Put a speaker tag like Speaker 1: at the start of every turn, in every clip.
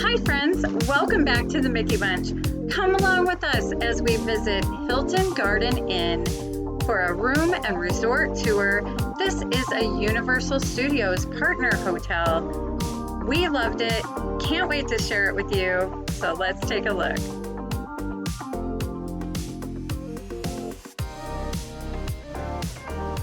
Speaker 1: Hi friends, welcome back to the Mickey Bunch. Come along with us as we visit Hilton Garden Inn for a room and resort tour. This is a Universal Studios partner hotel. We loved it, can't wait to share it with you, so let's take a look.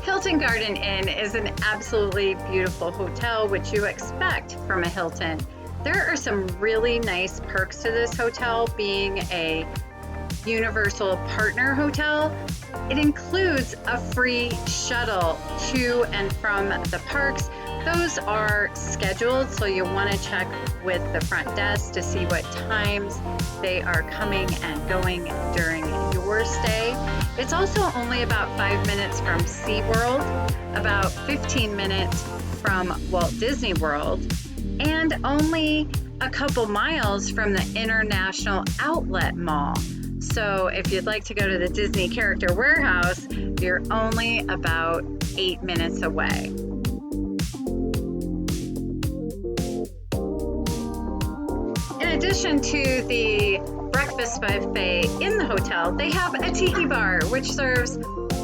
Speaker 1: Hilton Garden Inn is an absolutely beautiful hotel, which you expect from a Hilton. There are some really nice perks to this hotel being a Universal partner hotel. It includes a free shuttle to and from the parks. Those are scheduled, so you'll want to check with the front desk to see what times they are coming and going during your stay. It's also only about 5 minutes from SeaWorld, about 15 minutes from Walt Disney World, and only a couple miles from the International Outlet Mall. So if you'd like to go to the Disney Character Warehouse, you're only about 8 minutes away. In addition to the breakfast buffet in the hotel, they have a Tiki bar, which serves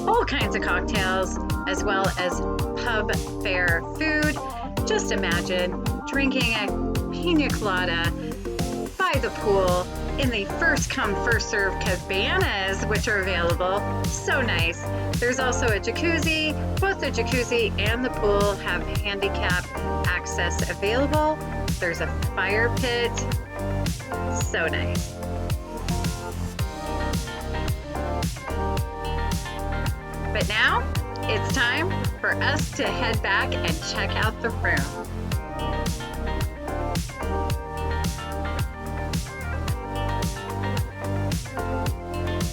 Speaker 1: all kinds of cocktails as well as pub fare food. Just imagine drinking a pina colada by the pool in the first come first serve cabanas, which are available. So nice. There's also a jacuzzi. Both the jacuzzi and the pool have handicap access available. There's a fire pit. So nice. But now it's time for us to head back and check out the room.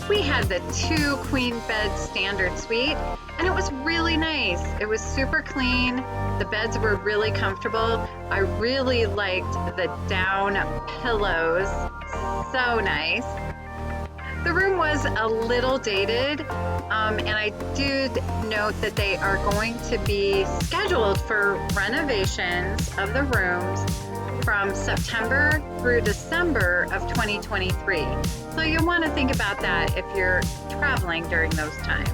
Speaker 1: We had the 2 queen bed standard suite, and it was really nice. It was super clean. The beds were really comfortable. I really liked the down pillows. So nice. The room was a little dated, and I did note that they are going to be scheduled for renovations of the rooms from September through December of 2023. So you'll want to think about that if you're traveling during those times.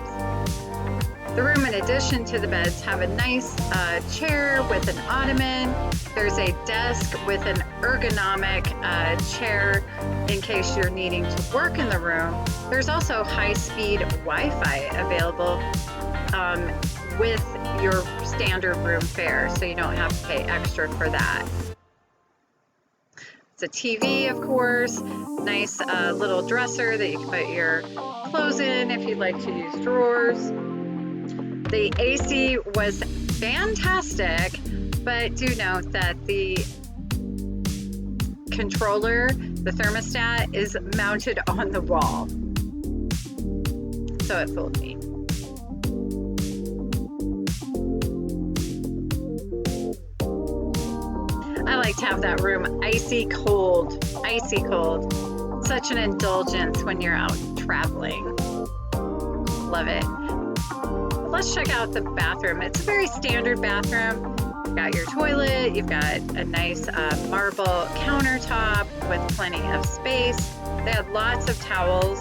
Speaker 1: The room, in addition to the beds, have a nice chair with an ottoman. There's a desk with an ergonomic chair in case you're needing to work in the room. There's also high-speed Wi-Fi available with your standard room fare, so you don't have to pay extra for that. It's a TV, of course, nice little dresser that you can put your clothes in if you'd like to use drawers. The AC was fantastic, but do note that the controller, the thermostat, is mounted on the wall. So it fooled me. I like to have that room icy cold, icy cold. Such an indulgence when you're out traveling. Love it. Let's check out the bathroom. It's a very standard bathroom. You've got your toilet, you've got a nice marble countertop with plenty of space. They had lots of towels,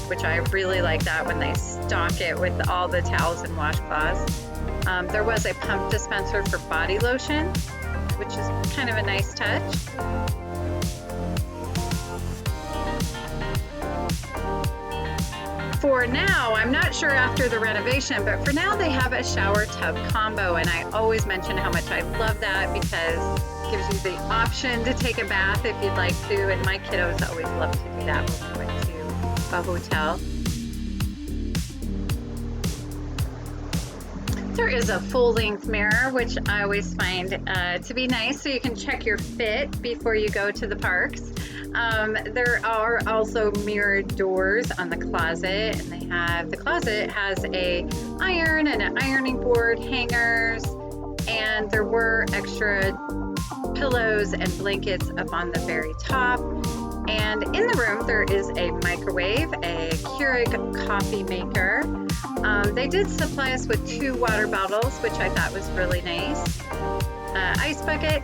Speaker 1: which I really like that when they stock it with all the towels and washcloths. There was a pump dispenser for body lotion, which is kind of a nice touch. For now, I'm not sure after the renovation, but for now they have a shower tub combo, and I always mention how much I love that because it gives you the option to take a bath if you'd like to, and my kiddos always love to do that when we went to a hotel. There is a full-length mirror, which I always find to be nice, so you can check your fit before you go to the parks. There are also mirrored doors on the closet, and the closet has a iron and an ironing board, hangers, and there were extra pillows and blankets up on the very top. And in the room, there is a microwave, a Keurig coffee maker. They did supply us with 2 water bottles, which I thought was really nice. Ice bucket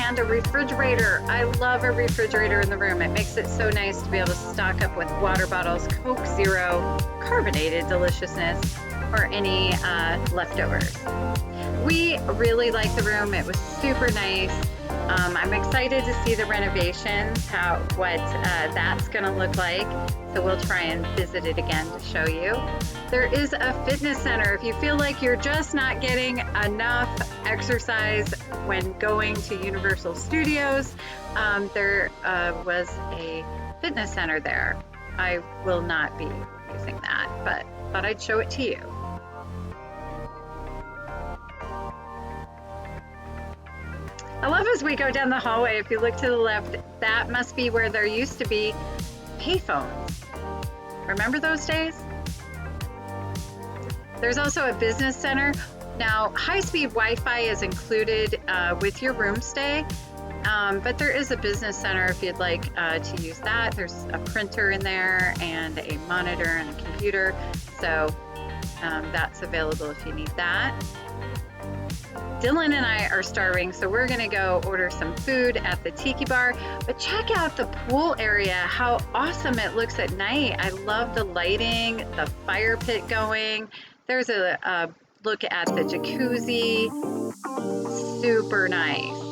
Speaker 1: and a refrigerator. I love a refrigerator in the room. It makes it so nice to be able to stock up with water bottles, Coke Zero, carbonated deliciousness, or any leftovers. We really like the room. It was super nice. I'm excited to see the renovations, what that's going to look like. So we'll try and visit it again to show you. There is a fitness center. If you feel like you're just not getting enough exercise when going to Universal Studios, there was a fitness center there. I will not be using that, but thought I'd show it to you. I love as we go down the hallway, if you look to the left, that must be where there used to be payphones. Remember those days? There's also a business center. Now, high-speed Wi-Fi is included with your room stay, but there is a business center if you'd like to use that. There's a printer in there and a monitor and a computer, so that's available if you need that. Dylan and I are starving, so we're gonna go order some food at the Tiki Bar, but check out the pool area, how awesome it looks at night. I love the lighting, the fire pit going. There's a look at the jacuzzi, super nice.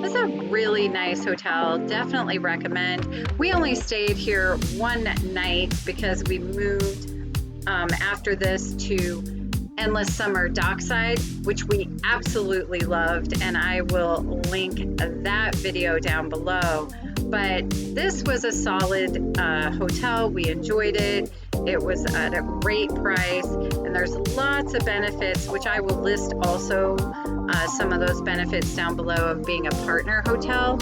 Speaker 1: This is a really nice hotel, definitely recommend. We only stayed here one night because we moved after this to Endless Summer Dockside, which we absolutely loved, and I will link that video down below. But this was a solid hotel. We enjoyed it. It was at a great price, and there's lots of benefits, which I will list also some of those benefits down below of being a partner hotel,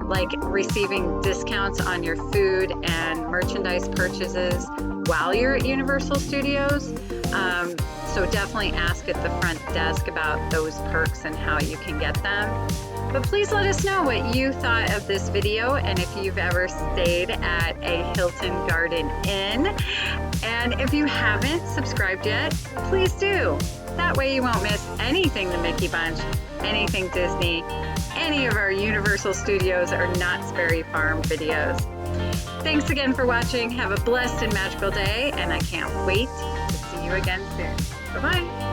Speaker 1: like receiving discounts on your food and merchandise purchases while you're at Universal Studios. So definitely ask at the front desk about those perks and how you can get them. But please let us know what you thought of this video and if you've ever stayed at a Hilton Garden Inn. And if you haven't subscribed yet, please do. That way you won't miss anything the Mickey Bunch, anything Disney, any of our Universal Studios or Knott's Berry Farm videos. Thanks again for watching. Have a blessed and magical day, and I can't wait to see you again soon. Bye-bye.